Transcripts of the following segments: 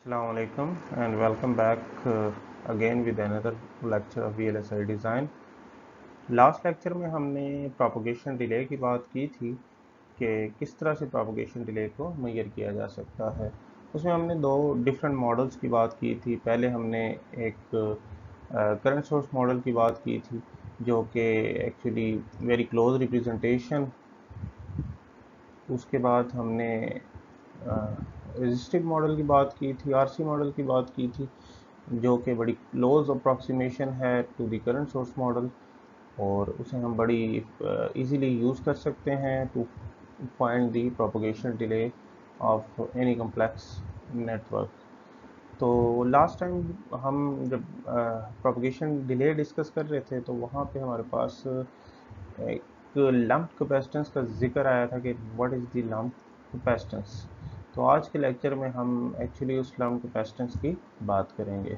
Assalamu alaikum and welcome back again with another lecture of VLSI design. Last lecture में हमने propagation delay की बात की थी कि किस तरह से प्रोपगेशन डिले को मेजर किया जा सकता है। उसमें हमने दो डिफरेंट मॉडल्स की बात की थी। पहले हमने एक करंट सोर्स मॉडल की बात की थी जो कि एक्चुअली वेरी क्लोज रिप्रेजेंटेशन। उसके बाद हमने रेजिस्टिव मॉडल की बात की थी, आरसी मॉडल की बात की थी जो कि बड़ी क्लोज अप्रॉक्सीमेशन है to the current source model और उसे हम बड़ी इजीली यूज़ कर सकते हैं to find the propagation delay of any complex network. तो लास्ट टाइम हम जब प्रोपगेशन डिले डिस्कस कर रहे थे तो वहाँ पे हमारे पास एक लम्प कैपेसिटेंस का जिक्र आया था कि what is the lump capacitance. तो आज के लेक्चर में हम एक्चुअली उस लम्प कैपेसिटेंस की बात करेंगे।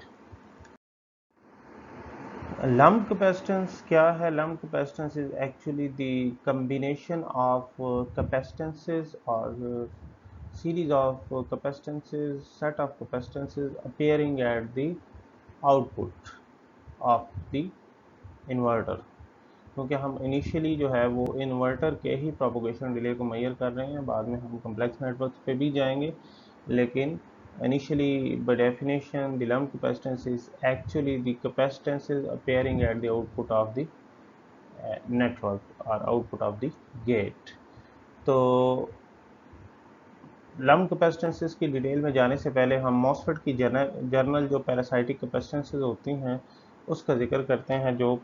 लम्प कैपेसिटेंस क्या है? Lump capacitance is actually the combination of capacitances or series of capacitances, set of capacitances appearing at the output of the inverter। क्योंकि हम इनिशियली जो है वो इन्वर्टर के ही प्रोपगेशन डिले को मेजर कर रहे हैं, बाद में हम कम्प्लेक्स नेटवर्क्स पे भी जाएंगे, लेकिन initially by definition the lump capacitance is actually the capacitances appearing at the output of the network or output of the gate। तो लम्प कैपेसिटेंसेस की डिटेल में जाने से पहले हम मॉसफेट की जर्नल जो पैरासाइटिक कैपेसिटेंसेस होती हैं उसका जिक्र करते हैं, जो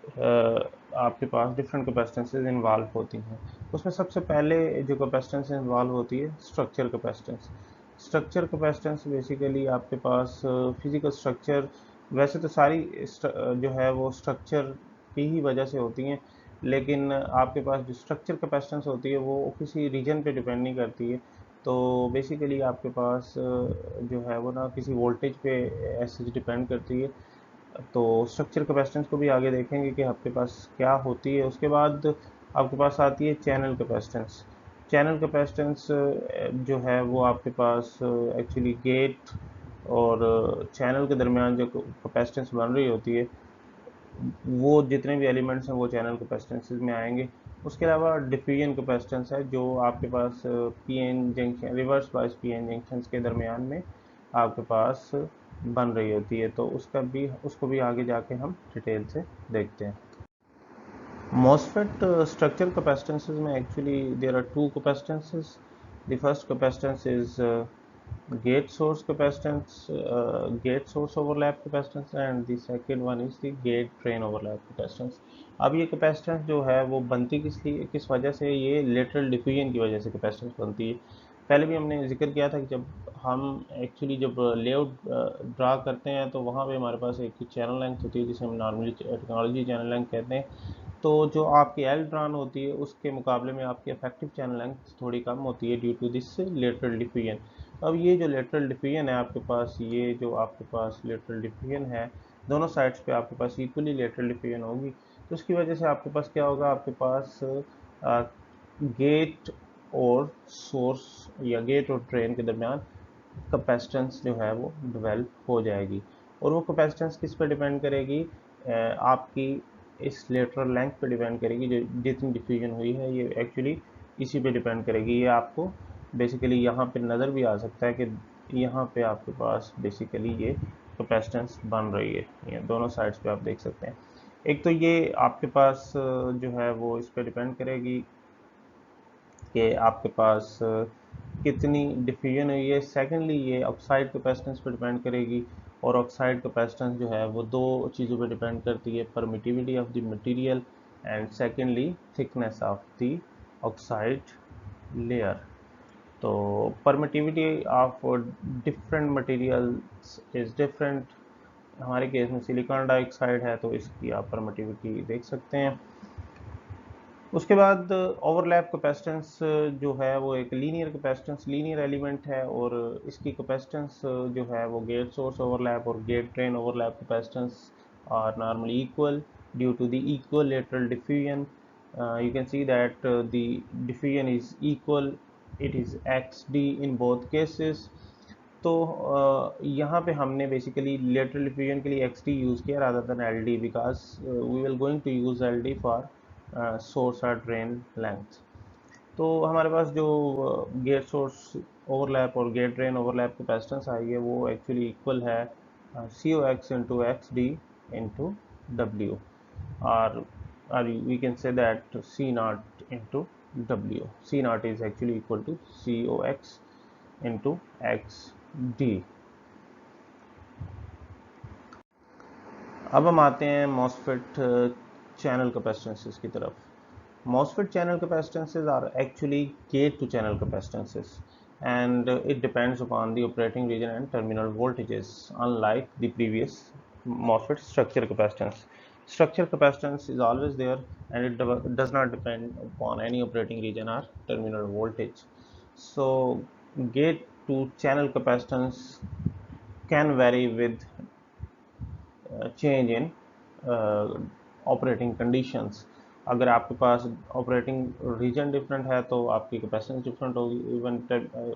आपके पास डिफरेंट कैपेसिटेंसेस इन्वॉल्व होती हैं। उसमें सबसे पहले जो कैपेसिटेंस इन्वॉल्व होती है structure capacitance. Structure capacitance basically आपके पास फिजिकल स्ट्रक्चर, वैसे तो सारी जो है वो स्ट्रक्चर की ही वजह से होती हैं, लेकिन आपके पास जो स्ट्रक्चर कैपेसिटेंस होती है वो किसी रीजन पे डिपेंड नहीं करती है। तो बेसिकली आपके पास जो है वो ना किसी वोल्टेज पे ऐसे डिपेंड करती है। तो स्ट्रक्चर कैपेसिटेंस को भी आगे देखेंगे कि आपके पास क्या होती है। उसके बाद आपके पास आती है चैनल कैपेसिटेंस। चैनल कैपेसिटेंस जो है वो आपके पास एक्चुअली गेट और चैनल के दरमियान जो कैपेसिटेंस बन रही होती है वो जितने भी एलिमेंट्स हैं वो चैनल कैपेसिटेंसेस में आएंगे। उसके अलावा डिफ्यूजन कैपेसिटेंस है जो आपके पास PN junction, reverse bias PN junctions के दरमियान में आपके पास बन रही होती है। तो उसको भी आगे जाके हम डिटेल से देखते हैं। MOSFET structure capacitances में actually there are two capacitances. The first capacitance is gate source capacitance, gate source overlap capacitance, and the second one is the gate drain overlap capacitance। अब ये कैपेसिटेंस जो है वो बनती किस वजह से? ये लेटरल डिफ्यूजन की वजह से कैपेसिटेंस बनती है। पहले भी हमने जिक्र किया था कि जब हम एक्चुअली जब लेआउट ड्रा करते हैं तो वहाँ पे हमारे पास एक चैनल लेंथ होती है जिसे हम नॉर्मली टेक्नोलॉजी चैनल लेंथ कहते हैं। तो जो आपकी एल ड्रान होती है उसके मुकाबले में आपकी इफेक्टिव चैनल लेंथ थोड़ी कम होती है due to this lateral diffusion. अब ये जो लेटरल डिफ्यूजन है आपके पास, ये जो आपके पास लेटरल डिफ्यूजन है, दोनों साइड्स पे आपके पास इक्वली लेटरल डिफ्यूजन होगी। तो उसकी वजह से आपके पास क्या होगा? आपके पास गेट और सोर्स या गेट और ड्रेन के दरमियान कैपेसिटेंस जो है वो डेवलप हो जाएगी। और वो कैपेसिटेंस किस पे डिपेंड करेगी? आपकी इस लेटरल लेंथ पे डिपेंड करेगी। जो जितनी डिफ्यूजन हुई है ये एक्चुअली इसी पे डिपेंड करेगी। ये आपको बेसिकली यहाँ पे नज़र भी आ सकता है कि यहाँ पे आपके पास बेसिकली ये कैपेसिटेंस बन रही है। ये दोनों साइड्स पे आप देख सकते हैं। एक तो ये आपके पास जो है वो इस पे डिपेंड करेगी कि आपके पास कितनी डिफ्यूजन हुई है। सेकेंडली ये ऑक्साइड कैपेसिटेंस पर डिपेंड करेगी, और ऑक्साइड कैपेसिटेंस जो है वो दो चीज़ों पर डिपेंड करती है, permittivity of the material and secondly thickness of the oxide layer. तो permittivity of different materials is different. हमारे केस में सिलिकॉन डाइऑक्साइड है तो इसकी आप परमिटिविटी देख सकते हैं। उसके बाद ओवरलैप कैपेसिटेंस जो है वो एक लीनियर कैपेसिटेंस, लीनियर एलिमेंट है, और इसकी कैपेसिटेंस जो है वो गेट सोर्स ओवरलैप और gate drain overlap capacitance are normally equal due to the equal lateral diffusion. you can see that the diffusion is equal, it is xd in both cases। यहाँ पे हमने basically lateral diffusion के लिए X D use किया rather than L D, because we will going to use L D for source और drain length. तो हमारे पास जो गेट सोर्स ओवरलैप और गेट ड्रेन ओवरलैप कैपेसिटेंस आई है वो एक्चुअली इक्वल है C O X into X D into W, or we can say that C naught into W. C naught is actually equal to COX into XD. अब हम आते हैं MOSFET channel capacitances की तरफ। MOSFET channel capacitances are actually gate to channel capacitances, and it depends upon the operating region and terminal voltages, unlike the previous MOSFET structure capacitance. Structure capacitance is always there and it does not depend upon any operating region or terminal voltage. So gate to channel capacitance can vary with change in operating conditions. अगर आपके पास operating region different है तो आपकी capacitance different होगी even,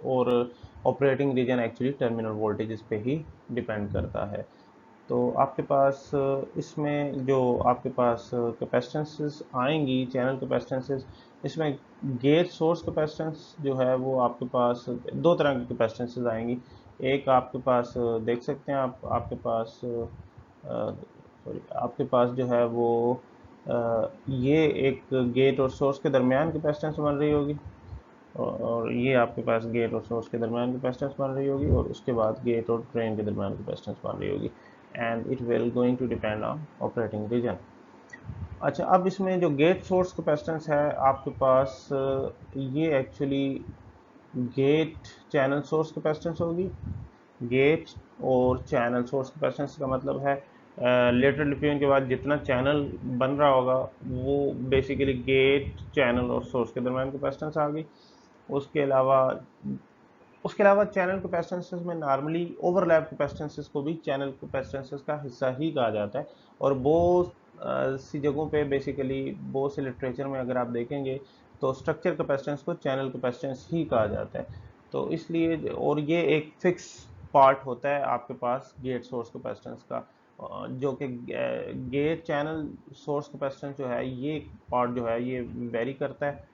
और operating region actually terminal voltage पे ही डिपेंड करता है। तो आपके पास इसमें जो आपके पास कैपेसिटेंसेस आएंगी चैनल कैपेसिटेंसेस, इसमें गेट सोर्स कैपेसिटेंस जो है वो आपके पास दो तरह की कैपेसिटेंसेस आएंगी। एक आपके पास देख सकते हैं आप, आपके पास सॉरी आपके पास जो है वो ये एक गेट और सोर्स के दरमियान कैपेसिटेंस बन रही होगी, और ये आपके पास गेट और सोर्स के दरमियान कैपेसिटेंस बन रही होगी, और उसके बाद गेट और ड्रेन के दरमियान कैपेसिटेंस बन रही होगी, and it will going to depend on operating region. अच्छा, अब इसमें जो गेट सोर्स कैपेसिटेंस है आपके पास ये actually gate channel source capacitance होगी। गेट और चैनल सोर्स कैपेसिटेंस का मतलब है लेटरल डिफ्यूजन के बाद जितना चैनल बन रहा होगा वो बेसिकली गेट चैनल और सोर्स के दरमियान कैपेसिटेंस आ गई। उसके अलावा चैनल कैपेसिटेंसेस में नॉर्मली ओवरलैप कैपेसिटेंसेस को भी चैनल कैपेसिटेंसेस का हिस्सा ही कहा जाता है, और बहुत सी जगहों पे बेसिकली बहुत से लिटरेचर में अगर आप देखेंगे तो स्ट्रक्चर कैपेसिटेंस को चैनल कैपेसिटेंस ही कहा जाता है। तो इसलिए, और ये एक फिक्स पार्ट होता है आपके पास गेट सोर्स कैपेसिटेंस का, जो कि गेट चैनल सोर्स कैपेसिटेंस जो है ये पार्ट जो है ये वेरी करता है।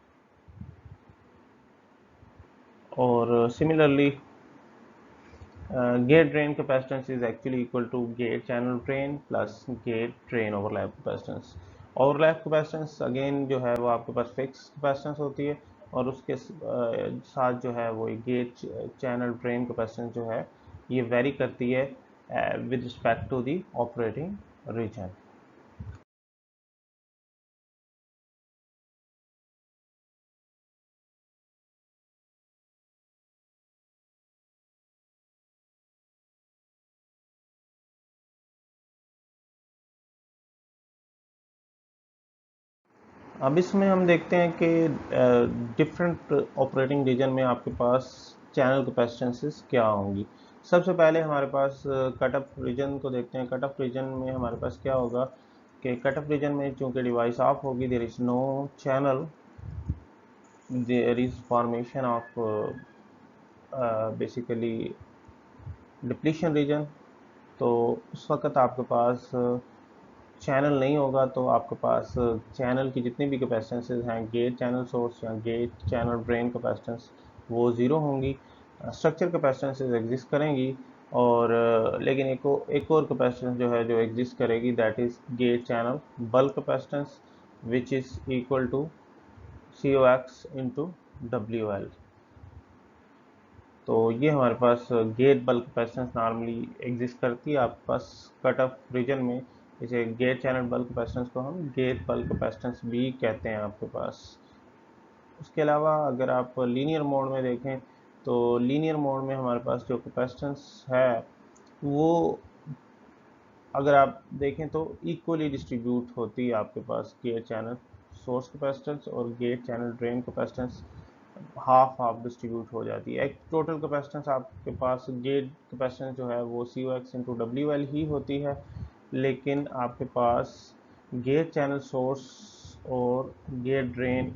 और similarly gate drain capacitance is actually equal to gate channel drain plus gate drain overlap capacitance. overlap capacitance again जो है वो आपके पास फिक्स capacitance होती है, और उसके साथ जो है वो गेट चैनल ड्रेन कैपेसिटेंस जो है ये वेरी करती है with respect to the operating region. अब इसमें हम देखते हैं कि डिफरेंट ऑपरेटिंग रीजन में आपके पास चैनल कैपेसिटेंसेस क्या होंगी। सबसे पहले हमारे पास कट ऑफ रीजन को देखते हैं। कट ऑफ रीजन में हमारे पास क्या होगा कि कट ऑफ रीजन में चूंकि डिवाइस ऑफ होगी, there is no channel, there is formation of basically depletion region. तो उस वक्त आपके पास चैनल नहीं होगा, तो आपके पास चैनल की जितनी भी कैपेसिटेंसेस हैं गेट चैनल सोर्स या गेट चैनल ड्रेन कैपेसिटेंस वो ज़ीरो होंगी। स्ट्रक्चर कैपेसिटेंसेस एग्जिस्ट करेंगी, और लेकिन एक और कैपेसिटेंस जो है जो एग्जिस्ट करेगी, that is gate channel bulk capacitance which is equal to COX into WL। तो ये हमारे पास gate bulk capacitance normally exist करती है आपके पास कट ऑफ रीजन में। इसे गेट चैनल बल्क कैपेसिटेंस को हम गेट बल्क कैपेसिटेंस भी कहते हैं आपके पास। उसके अलावा अगर आप लीनियर मोड में देखें तो लीनियर मोड में हमारे पास जो कैपेसिटेंस है वो अगर आप देखें तो इक्वली डिस्ट्रीब्यूट होती है आपके पास गेट चैनल सोर्स कैपेसिटेंस और gate channel drain capacitance half half distribute हो जाती है। एक टोटल कैपेसिटेंस आपके पास गेट कैपेसिटेंस जो है वो COX इंटू WL ही होती है, लेकिन आपके पास गेट चैनल सोर्स और गेट ड्रेन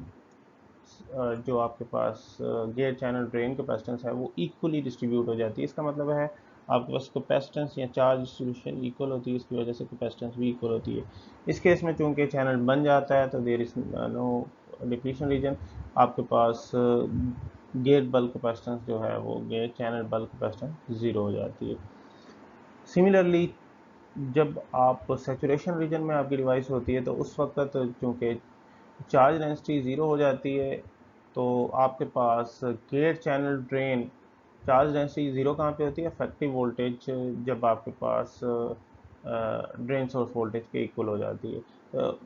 जो आपके पास गेट चैनल ड्रेन कैपेसिटेंस है वो इक्वली डिस्ट्रीब्यूट हो जाती है। इसका मतलब है आपके पास कैपेसिटेंस या चार्ज डिस्ट्रीब्यूशन इक्वल होती है, इसकी वजह से कैपेसिटेंस भी इक्वल होती है। इस केस में चूंकि चैनल बन जाता है तो there is no depletion region, आपके पास गेट बल्क कैपेसिटेंस जो है वो gate channel bulk capacitance zero हो जाती है। सिमिलरली जब आप सैचुरेशन रीजन में आपकी डिवाइस होती है तो उस वक्त चूँकि चार्ज डेंसिटी ज़ीरो हो जाती है तो आपके पास gate channel drain charge density zero कहाँ पे होती है, इफेक्टिव वोल्टेज जब आपके पास ड्रेन सोर्स वोल्टेज के इक्वल हो जाती है,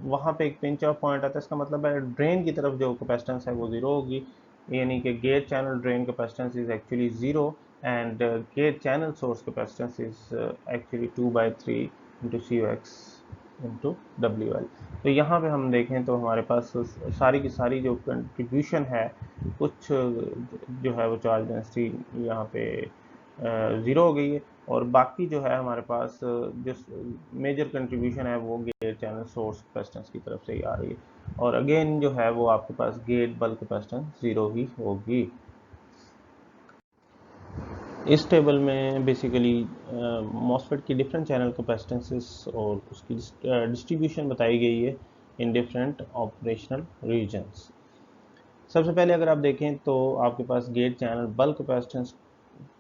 वहाँ पे एक पिंच ऑफ पॉइंट आता है। इसका मतलब है ड्रेन की तरफ जो कैपेसिटेंस है वो ज़ीरो होगी, यानी कि gate channel drain capacitance is actually zero and gate channel source capacitance is actually 2/3 into COX into WL। तो यहाँ पे हम देखें तो हमारे पास सारी की सारी जो कंट्रीब्यूशन है कुछ जो है वो चार्ज डेंसिटी यहाँ पे ज़ीरो हो गई है, और बाकी जो है हमारे पास जो मेजर कंट्रीब्यूशन है वो गेट चैनल सोर्स कैपेसिटेंस की तरफ से ही आ रही है, और अगेन जो है वो आपके पास गेट बल्क कैपेसिटेंस ज़ीरो ही होगी। इस टेबल में बेसिकली मॉसफेट की डिफरेंट चैनल कैपेसिटेंसेस और उसकी डिस्ट्रीब्यूशन बताई गई है इन डिफरेंट ऑपरेशनल रीजन्स। सबसे पहले अगर आप देखें तो आपके पास गेट चैनल बल्क कैपेसिटेंस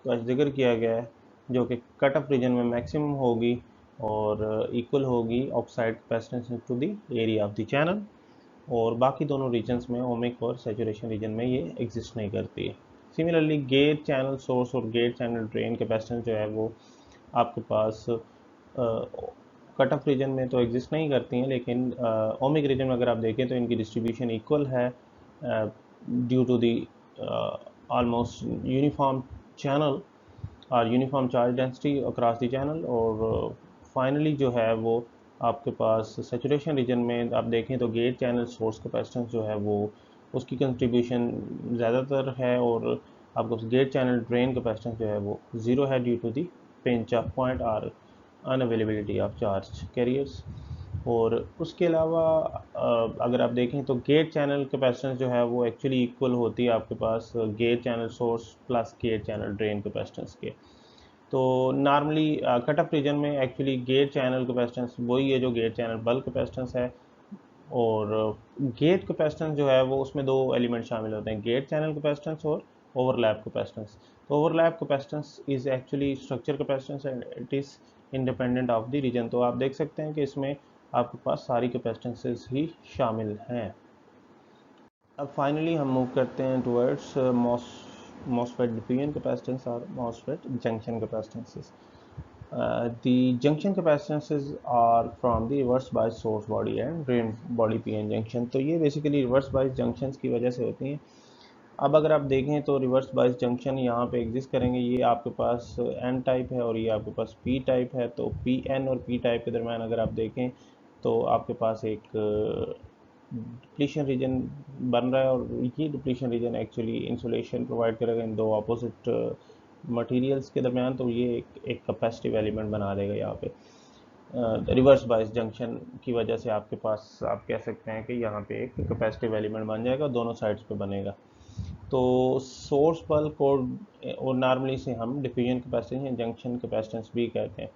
का जिक्र किया गया है जो कि कट ऑफ रीजन में मैक्सिमम होगी और इक्वल होगी oxide capacitance to the area of the channel, और बाकी दोनों रीजन्स में ओमिक और सैचुरेशन रीजन में ये एग्जिस्ट नहीं करती है। सिमिलरली गेट चैनल सोर्स और गेट चैनल ड्रेन कैपेसिटेंस जो है वो आपके पास कट ऑफ रीजन में तो एग्जिस्ट नहीं करती हैं, लेकिन ओमिक रीजन में अगर आप देखें तो इनकी डिस्ट्रीब्यूशन इक्वल है due to the almost uniform channel और uniform charge density across the channel. और फाइनली जो है वो आपके पास सैचुरेशन रीजन में आप देखें तो गेट चैनल सोर्स कैपेसिटेंस जो है वो उसकी कंट्रीब्यूशन ज़्यादातर है, और आपको गेट चैनल ड्रेन कैपेसिटेंस जो है वो ज़ीरो है due to the pinch off point और अनअवेलेबिलिटी ऑफ चार्ज कैरियर्स। और उसके अलावा अगर आप देखें तो गेट चैनल कैपेसिटेंस जो है वो एक्चुअली इक्वल होती है आपके पास gate channel source plus gate channel drain capacitance के। तो नॉर्मली कट ऑफ रीजन में एक्चुअली गेट चैनल कैपेसिटेंस वही है जो गेट चैनल बल्क कैपेसिटेंस है, और गेट कैपेसिटेंस जो है वो उसमें दो एलिमेंट शामिल होते हैं, गेट चैनल कैपेसिटेंस और ओवरलैप कैपेसिटेंस। तो overlap capacitance is actually structure capacitance and it is independent of the region. तो आप देख सकते हैं कि इसमें आपके पास सारी कैपेसिटेंसेस ही शामिल हैं। अब फाइनली हम मूव करते हैं टुवर्ड्स MOSFET डिफ्यूजन कैपेसिटेंस और MOSFET junction capacitances. The junction capacitances are from the reverse bias source body and drain body PN junction। तो ये बेसिकली रिवर्स बाइस जंक्शंस की वजह से होती हैं। अब अगर आप देखें तो रिवर्स बाइस जंक्शन यहाँ पे एग्जिस्ट करेंगे, ये आपके पास N टाइप है और ये आपके पास P टाइप है। तो PN और P टाइप के दरम्यान अगर आप देखें तो आपके पास एक डिप्लीशन रीजन बन रहा है, और ये depletion region actually insulation provide करेगा इन दो अपोजिट मटेरियल्स के दरमियान। तो ये एक कैपेसिटिव एलिमेंट बना देगा यहाँ पे रिवर्स बाइस जंक्शन की वजह से। आपके पास आप कह सकते हैं कि यहाँ पे एक कैपेसिटिव एलिमेंट बन जाएगा, दोनों साइड्स पे बनेगा। तो सोर्स बल्क और नॉर्मली से हम डिफ्यूजन कैपेसिटेंस या जंक्शन कैपेसिटेंस भी कहते हैं।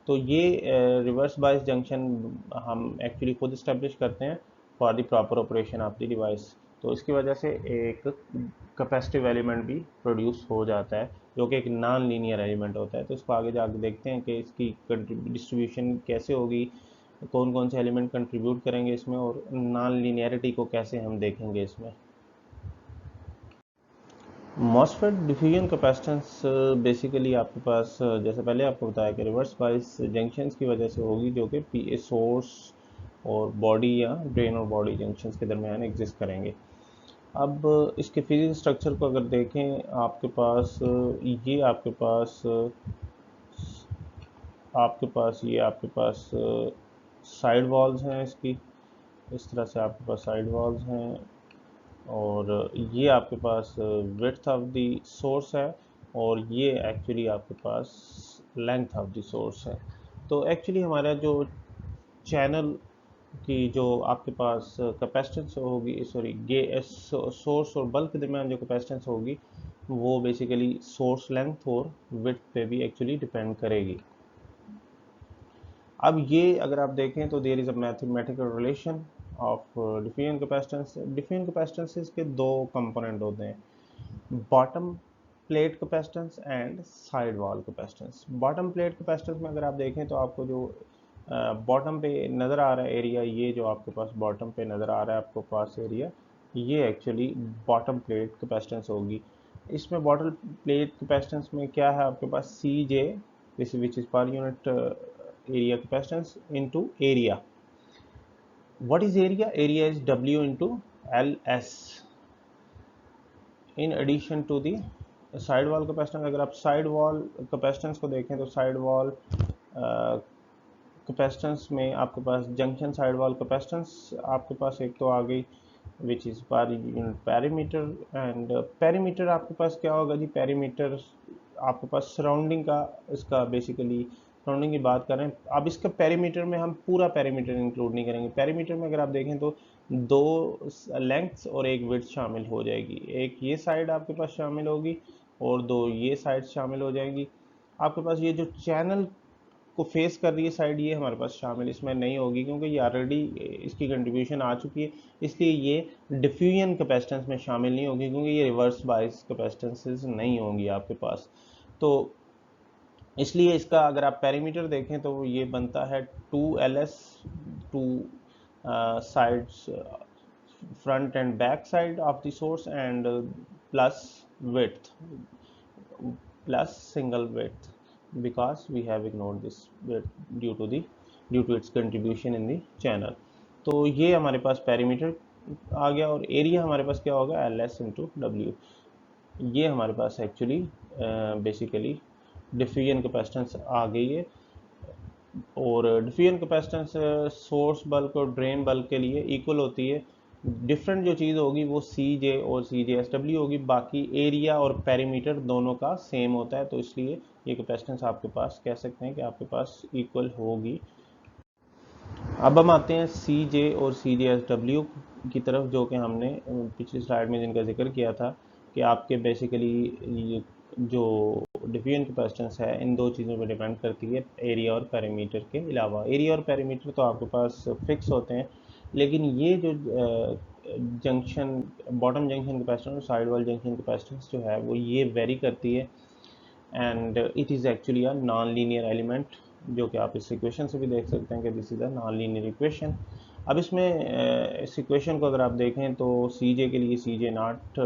तो ये रिवर्स बाइस जंक्शन हम एक्चुअली खुद इस्टेब्लिश करते हैं for the proper operation of the device. तो इसकी वजह से एक कैपेसिटिव एलिमेंट भी प्रोड्यूस हो जाता है जो कि एक नॉन लीनियर एलिमेंट होता है। तो इसको आगे जाके देखते हैं कि इसकी डिस्ट्रीब्यूशन कैसे होगी, कौन कौन से एलिमेंट कंट्रीब्यूट करेंगे इसमें, और नॉन लीनियरिटी को कैसे हम देखेंगे इसमें। मॉसफेट डिफ्यूजन कैपेसिटेंस बेसिकली आपके पास जैसे पहले आपको बताया कि रिवर्स बाइस जंक्शंस की वजह से होगी जो कि पी सोर्स और बॉडी या ड्रेन और बॉडी जंक्शंस के दरमियान एग्जिस्ट करेंगे। अब इसके फिजिकल स्ट्रक्चर को अगर देखें आपके पास ये आपके पास साइड वॉल्स हैं इसकी, इस तरह से आपके पास साइड वॉल्स हैं, और ये आपके पास विड्थ ऑफ द सोर्स है, और ये एक्चुअली आपके पास लेंथ ऑफ द सोर्स है। तो एक्चुअली हमारा जो चैनल कि जो आपके पास कैपेसिटेंस होगी, सॉरी सोर्स और बल्क के दरमियान जो कैपेसिटेंस होगी वो बेसिकली सोर्स लेंथ और विड्थ पे भी एक्चुअली डिपेंड करेगी। अब ये अगर आप देखें तो there is a mathematical relation of diffusion capacitance. Diffusion capacitances के दो कंपोनेंट होते हैं, bottom plate capacitance and side wall capacitance. Bottom plate capacitance में अगर आप देखें तो आपको जो बॉटम पे नज़र आ रहा है एरिया, ये जो आपके पास बॉटम पे नज़र आ रहा है आपको पास एरिया, ये एक्चुअली बॉटम प्लेट कैपेसिटेंस होगी। इसमें बॉटम प्लेट कैपेसिटेंस में क्या है आपके पास, C J which is per unit area capacitance into area. What is area? Area is W into LS. In addition to the side wall capacitance, अगर आप side wall capacitance को देखें तो साइड वॉल कैपेसिटेंस में आपके पास junction side wall capacitance आपके पास एक तो आ गई विच is per unit perimeter. And perimeter आपके पास क्या होगा जी, पेरीमीटर आपके पास सराउंडिंग का, इसका बेसिकली सराउंडिंग की बात करें। अब इसका पेरीमीटर में हम पूरा पेरीमीटर इंक्लूड नहीं करेंगे। पेरीमीटर में अगर आप देखें तो दो लेंथ्स और एक विड्थ शामिल हो जाएगी, एक ये साइड आपके पास शामिल होगी और दो ये साइड शामिल हो जाएंगी। आपके पास ये जो चैनल को फेस कर रही है साइड, ये हमारे पास शामिल इसमें नहीं होगी क्योंकि ये ऑलरेडी इसकी कंट्रीब्यूशन आ चुकी है, इसलिए ये डिफ्यूजन कैपेसिटेंस में शामिल नहीं होगी क्योंकि ये रिवर्स बायस कैपेसिटेंसेस नहीं होंगी आपके पास। तो इसलिए इसका अगर आप पेरीमीटर देखें तो ये बनता है 2LS, two sides front end back side of the source and plus width plus single width because we have ignored this width due to its contribution in the channel। तो ये हमारे पास पेरीमीटर आ गया और एरिया हमारे पास क्या होगा, LS into W. ये हमारे पास एक्चुअली बेसिकली डिफ्यूजन कैपेसिटेंस आ गई है। और डिफ्यूजन कैपेसिटेंस सोर्स बल्क और ड्रेन बल्क के लिए इक्वल होती है। डिफरेंट जो चीज़ होगी वो सी जे और सी जे एस डब्ल्यू होगी, बाकी एरिया और पेरीमीटर दोनों का सेम होता है, तो इसलिए ये कैपेसिटेंस आपके पास कह सकते हैं कि आपके पास इक्वल होगी। अब हम आते हैं सी जे और सी जे एस डब्ल्यू की तरफ, जो कि हमने पिछली स्लाइड में जिनका जिक्र किया था कि आपके बेसिकली जो डिफ्यूजन कैपेसिटेंस है इन दो चीज़ों पर डिपेंड करती है, एरिया और पेरीमीटर के अलावा। एरिया और पेरीमीटर तो आपके पास फिक्स होते हैं, लेकिन ये जो जंक्शन बॉटम जंक्शन कैपेसिटेंस और साइड वाल जंक्शन कैपेसिटेंस जो है वो ये वेरी करती है and it is actually a non linear element, जो कि आप इस इक्वेशन से भी देख सकते हैं कि this is a non linear equation. अब इसमें इस इक्वेशन को अगर आप देखें तो सी जे के लिए C J not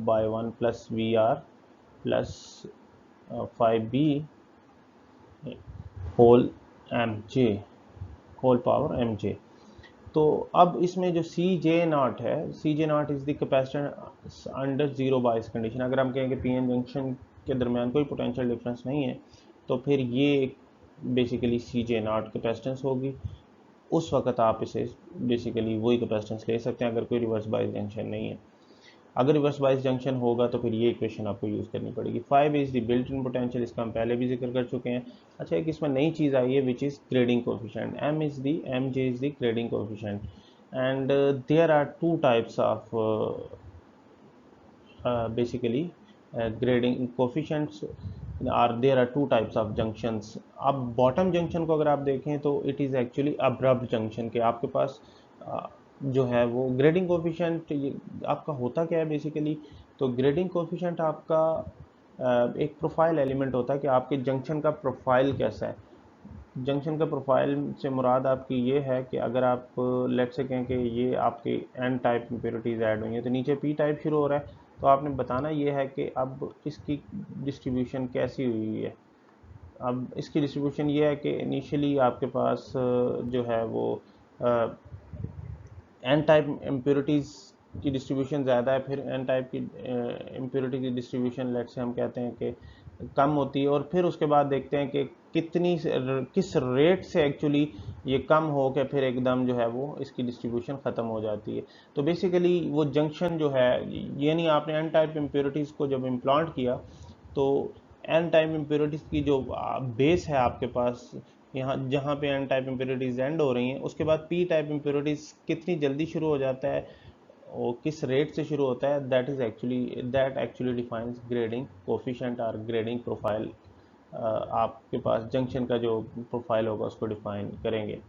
by 1 plus V R plus 5b whole M J whole power M J. तो अब इसमें जो सी जे नॉट है, C J not is the capacitance under zero bias condition. अगर हम कहें कि पी एन जंक्शन के दरमियान कोई पोटेंशियल डिफरेंस नहीं है तो फिर ये basically C J naught capacitance होगी। उस वक्त आप इसे बेसिकली वही कैपेसिटेंस ले सकते हैं अगर कोई रिवर्स बायस जंक्शन नहीं है। अगर रिवर्स बायस जंक्शन होगा तो फिर ये इक्वेशन आपको यूज़ करनी पड़ेगी। 5 is the built in potential, इसका हम पहले भी जिक्र कर चुके हैं। अच्छा, एक इसमें नई चीज़ आई है which is grading coefficient. M J is the grading coefficient and there are two types of basically grading coefficients are there are two types of junctions। अब बॉटम जंक्शन को अगर आप देखें तो it is actually abrupt junction के आपके पास जो है वो ग्रेडिंग कोफिशिएंट आपका होता क्या है बेसिकली। तो ग्रेडिंग कोफिशिएंट आपका एक प्रोफाइल एलिमेंट होता है कि आपके जंक्शन का प्रोफाइल कैसा है। जंक्शन का प्रोफाइल से मुराद आपकी ये है कि अगर आप लेट से कहें कि ये आपके एन टाइप इम्प्योरिटीज़ ऐड हुई हैं तो नीचे पी टाइप शुरू हो रहा है, तो आपने बताना ये है कि अब इसकी डिस्ट्रीब्यूशन कैसी हुई है। अब इसकी डिस्ट्रीब्यूशन ये है कि इनिशियली आपके पास जो है वो एन टाइप इम्प्योरिटीज़ की डिस्ट्रीब्यूशन ज़्यादा है, फिर एन टाइप की इम्प्योरिटी की डिस्ट्रीब्यूशन लेट से हम कहते हैं कि कम होती है, और फिर उसके बाद देखते हैं कि किस रेट से एक्चुअली ये कम हो के फिर एकदम जो है वो इसकी डिस्ट्रीब्यूशन ख़त्म हो जाती है। तो बेसिकली वो जंक्शन जो है, यानी आपने एन टाइप इम्प्योरिटीज़ को जब इम्प्लांट किया तो एन टाइप इम्प्योरिटीज़ की जो बेस है आपके पास यहाँ जहाँ पे एन टाइप इम्प्योरिटीज एंड हो रही हैं, उसके बाद पी टाइप इम्प्योरिटीज कितनी जल्दी शुरू हो जाता है और किस रेट से शुरू होता है, that actually defines grading coefficient और ग्रेडिंग प्रोफाइल। आपके पास जंक्शन का जो प्रोफाइल होगा उसको डिफाइन करेंगे।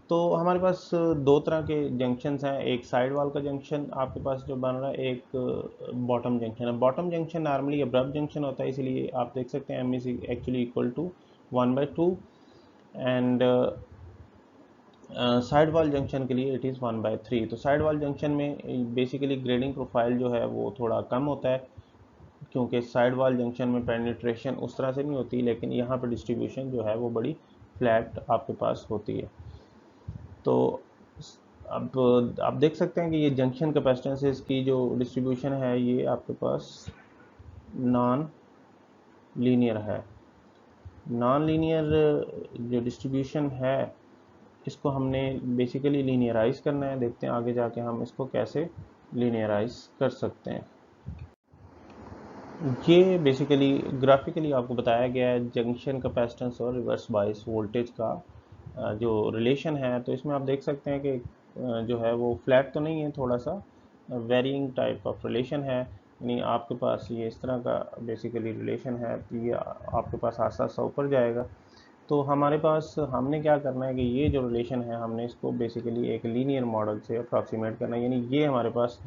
तो हमारे पास दो तरह के जंक्शंस हैं, एक साइड वाल का जंक्शन आपके पास जो बन रहा है, एक बॉटम जंक्शन है। Bottom junction normally abrupt junction होता है, इसलिए आप देख सकते हैं M is actually equal to 1/2 and side wall junction के लिए इट इज़ 1/3। तो साइड वाल जंक्शन में बेसिकली ग्रेडिंग प्रोफाइल जो है वो थोड़ा कम होता है, क्योंकि साइड वाल जंक्शन में पेनिट्रेशन उस तरह से नहीं होती, लेकिन यहाँ पर डिस्ट्रीब्यूशन जो है वो बड़ी फ्लैट आपके पास होती है। तो अब आप देख सकते हैं कि ये जंक्शन कैपेसिटेंसेस की जो डिस्ट्रीब्यूशन है ये आपके पास नॉन लीनियर है। नॉन लीनियर जो डिस्ट्रीब्यूशन है इसको हमने बेसिकली लीनियराइज करना है। देखते हैं आगे जाके हम इसको कैसे लीनियराइज कर सकते हैं। ये बेसिकली ग्राफिकली आपको बताया गया है जंक्शन कैपेसिटेंस और रिवर्स बायस वोल्टेज का जो रिलेशन है। तो इसमें आप देख सकते हैं कि जो है वो फ्लैट तो नहीं है, थोड़ा सा वेरिइंग टाइप ऑफ रिलेशन है, यानी आपके पास ये इस तरह का बेसिकली रिलेशन है, तो ये आपके पास आस्ता आस्ता ऊपर जाएगा। तो हमारे पास हमने क्या करना है कि ये जो रिलेशन है हमने इसको बेसिकली एक लीनियर मॉडल से अप्रॉक्सीमेट करना है, यानी ये हमारे पास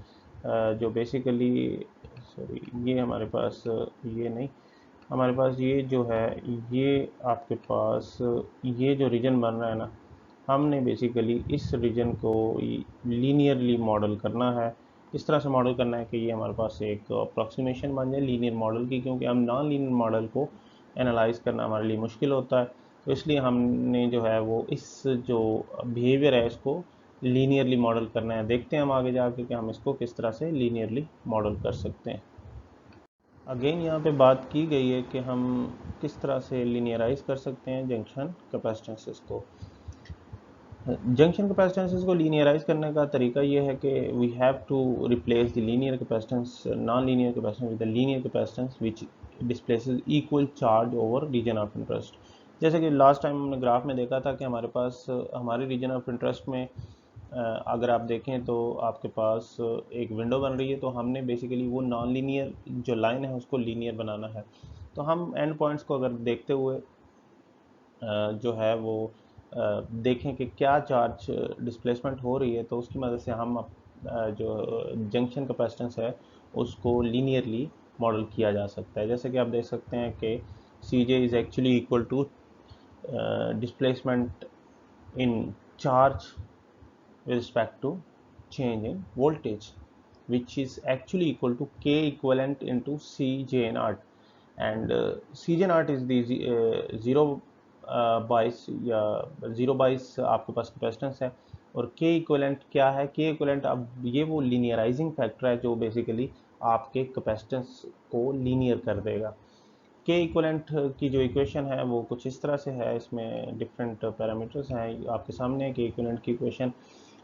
जो बेसिकली सॉरी ये हमारे पास ये नहीं, हमारे पास ये जो है ये आपके पास ये जो रीजन बन रहा है ना, हमने बेसिकली इस रीजन को लीनियरली मॉडल करना है। इस तरह से मॉडल करना है कि ये हमारे पास एक अप्रॉक्सीमेशन बन जाए लीनियर मॉडल की, क्योंकि हम नॉन लीनियर मॉडल को एनालाइज करना हमारे लिए मुश्किल होता है। तो इसलिए हमने जो है वो इस जो बिहेवियर है इसको लीनियरली मॉडल करना है। देखते हैं हम आगे जाके कि हम इसको किस तरह से लीनियरली मॉडल कर सकते हैं। अगेन यहाँ पे बात की गई है कि हम किस तरह से लीनियराइज कर सकते हैं जंक्शन कैपेसिटेंसेस को। जंक्शन कैपेसिटेंसेस को लीनियराइज करने का तरीका ये है कि we have to replace the linear capacitance non linear capacitance with the linear capacitance which displaces equal charge over region of interest. जैसे कि लास्ट टाइम हमने ग्राफ में देखा था कि हमारे पास हमारे रीजन ऑफ इंटरेस्ट में अगर आप देखें तो आपके पास एक विंडो बन रही है, तो हमने बेसिकली वो नॉन लीनियर जो लाइन है उसको लीनियर बनाना है। तो हम एंड पॉइंट्स को अगर देखते हुए जो है वो देखें कि क्या चार्ज डिस्प्लेसमेंट हो रही है, तो उसकी मदद से हम जो जंक्शन कैपेसिटेंस है उसको लीनियरली मॉडल किया जा सकता है। जैसे कि आप देख सकते हैं कि C J is actually equal to displacement in charge with respect to change in voltage, which is actually equal to K equivalent into Cj naught, and Cj naught is the zero बाइस या zero बाइस आपके पास capacitance है, और K equivalent क्या है, K equivalent अब ये वो लीनियराइजिंग फैक्टर है जो बेसिकली आपके कैपेसिटेंस को लीनियर कर देगा। के इक्वलेंट की जो इक्वेशन है वो कुछ इस तरह से है, इसमें डिफरेंट पैरामीटर्स हैं आपके सामने। के इक्वलेंट की इक्वेशन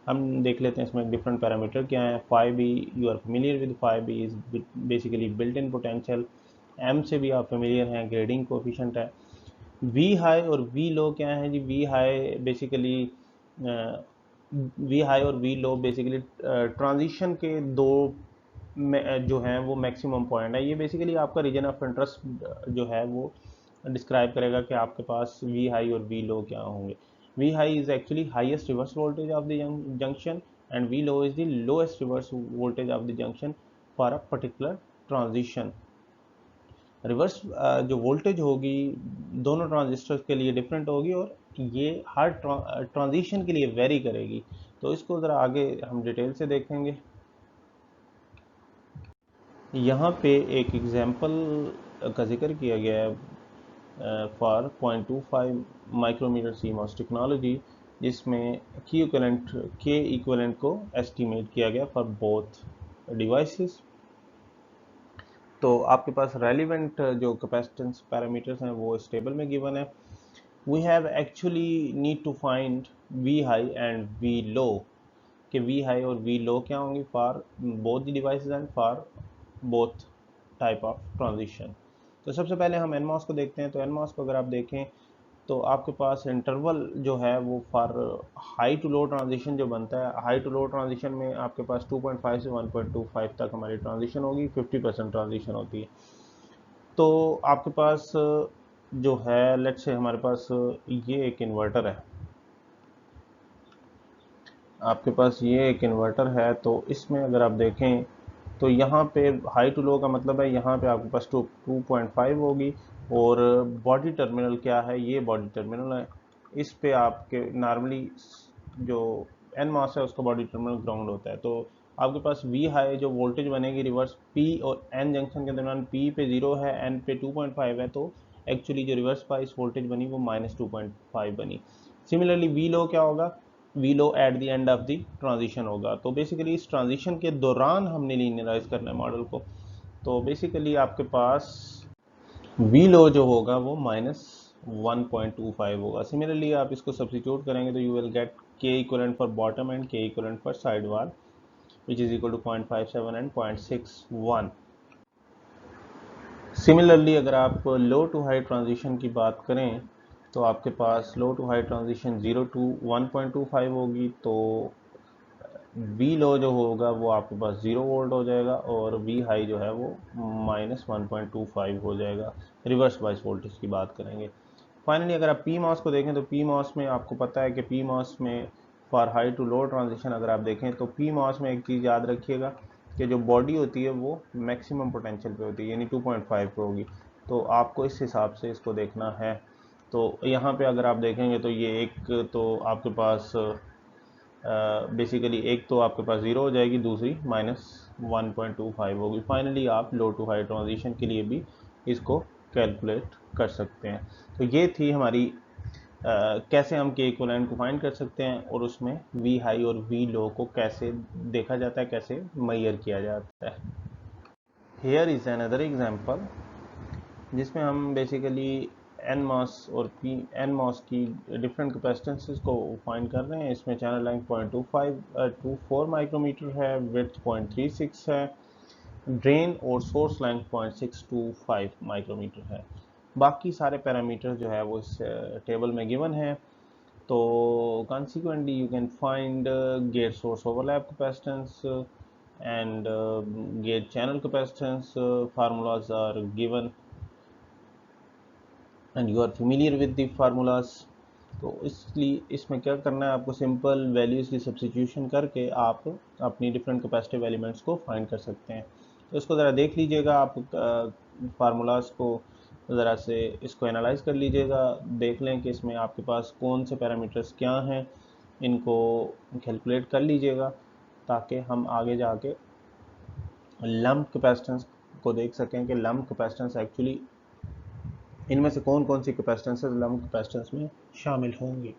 हम देख लेते हैं, इसमें डिफरेंट पैरामीटर क्या हैं। Phi B, you are familiar with phi B is basically built in potential. M से भी आप फेमिलियर हैं, ग्रेडिंग कोफिशेंट है। वी हाई और वी लो क्या है जी, V high basically V high और वी लो बेसिकली ट्रांजिशन के दो जो हैं वो मैक्सिमम पॉइंट है। ये बेसिकली आपका रीजन ऑफ इंटरेस्ट जो है वो डिस्क्राइब करेगा कि आपके पास वी हाई और वी लो क्या होंगे। V high is actually highest reverse voltage of the junction and V low is the lowest reverse voltage of the junction for a particular transition. Reverse जो voltage होगी दोनों transistors के लिए different होगी, और ये हर ट्रांजिशन के लिए वेरी करेगी। तो इसको ज़रा आगे हम डिटेल से देखेंगे। यहाँ पे एक एग्जांपल का जिक्र किया गया है फॉर 0.25 माइक्रोमीटर सीमॉस टेक्नोलॉजी, जिसमें के इक्वलेंट को एस्टीमेट किया गया फॉर बोथ डिवाइसेस। तो आपके पास रेलिवेंट जो कैपेसिटेंस पैरामीटर्स हैं वो इस टेबल में गिवन है। We have actually need to find V high and V low, कि वी हाई और वी लो क्या होंगी for both the devices and for both type of transition. तो सबसे पहले हम एनमॉस को देखते हैं। तो एनमॉस को अगर आप देखें तो आपके पास इंटरवल जो है वो for high to low transition जो बनता है, हाई टू लो ट्रांजिशन में आपके पास 2.5 से 1.25 तक हमारी ट्रांजिशन होगी, 50% ट्रांजिशन होती है। तो आपके पास जो है लेट्स से हमारे पास ये एक इन्वर्टर है, आपके पास ये एक इन्वर्टर है, तो इसमें अगर आप देखें तो यहाँ पे हाई टू लो का मतलब है यहाँ पे आपके पास 2.5 होगी, और बॉडी टर्मिनल क्या है, ये बॉडी टर्मिनल है। इस पे आपके नॉर्मली जो एन मास है उसका बॉडी टर्मिनल ग्राउंड होता है। तो आपके पास वी हाई जो वोल्टेज बनेगी रिवर्स पी और एन जंक्शन के दरमियान, पी पे 0 है, एन पे 2.5 है, तो एक्चुअली जो रिवर्स बाइस वोल्टेज बनी वो -2.5 बनी। सिमिलरली वी लो क्या होगा, V low at the end of the transition होगा। तो बेसिकली इस ट्रांजिशन के दौरान हमने लीनियराइज करना है मॉडल को। तो बेसिकली आपके पास वी लो जो होगा वो -1.25 होगा। सिमिलरली आप इसको सब्स्टिट्यूट करेंगे तो you will get K equivalent for bottom and K equivalent for side wall which is equal to 0.57 and 0.61। Similarly अगर आप लो टू हाई ट्रांजिशन की बात करें तो आपके पास लो टू हाई ट्रांजिशन 0 to 1.25 होगी, तो वी लो जो होगा वो आपके पास 0 वोल्ट हो जाएगा, और वी हाई जो है वो -1.25 हो जाएगा। रिवर्स बाइस वोल्टेज की बात करेंगे। फाइनली अगर आप पी मॉस को देखें तो पी मॉस में आपको पता है कि पी मॉस में for high to low transition अगर आप देखें तो पी मॉस में एक चीज़ याद रखिएगा कि जो बॉडी होती है वो मैक्सिमम पोटेंशियल पे होती है, यानी 2.5 पे होगी। तो आपको इस हिसाब से इसको देखना है। तो यहाँ पे अगर आप देखेंगे तो ये एक तो आपके पास बेसिकली एक तो आपके पास 0 हो जाएगी, दूसरी -1.25 होगी। फाइनली आप लो टू हाई ट्रांजिशन के लिए भी इसको कैलकुलेट कर सकते हैं। तो ये थी हमारी कैसे हम के इक्विवेलेंट को फाइंड कर सकते हैं, और उसमें वी हाई और वी लो को कैसे देखा जाता है, कैसे मेजर किया जाता है। हियर इज अनदर एग्जांपल जिसमें हम बेसिकली एन मास और पी एन मास की डिफरेंट कैपेसिटेंसेस को फाइंड कर रहे हैं। इसमें चैनल लेंथ 0.24 माइक्रोमीटर है, विड्थ 0.36 है, ड्रेन और सोर्स लेंथ 0.625 माइक्रोमीटर है। बाकी सारे पैरामीटर जो है वो इस टेबल में गिवन है। तो consequently you can find gate source overlap capacitance and gate channel capacitance formulas are given and you are familiar with the formulas। तो इसलिए इसमें क्या करना है, आपको सिंपल वैल्यूज़ की सब्स्टिट्यूशन करके आप अपनी डिफरेंट कैपेसिटिव एलिमेंट्स को फाइंड कर सकते हैं। तो इसको ज़रा देख लीजिएगा, आप फार्मूलाज को ज़रा से इसको एनालाइज कर लीजिएगा, देख लें कि इसमें आपके पास कौन से पैरामीटर्स क्या हैं, इनको कैलकुलेट कर लीजिएगा ताकि हम आगे जाके लम्प कैपेसिटेंस को देख सकें कि लम्प कैपेसिटेंस एक्चुअली इनमें से कौन कौन सी कैपेसिटेंसेस लम्प कैपेसिटेंस में शामिल होंगी।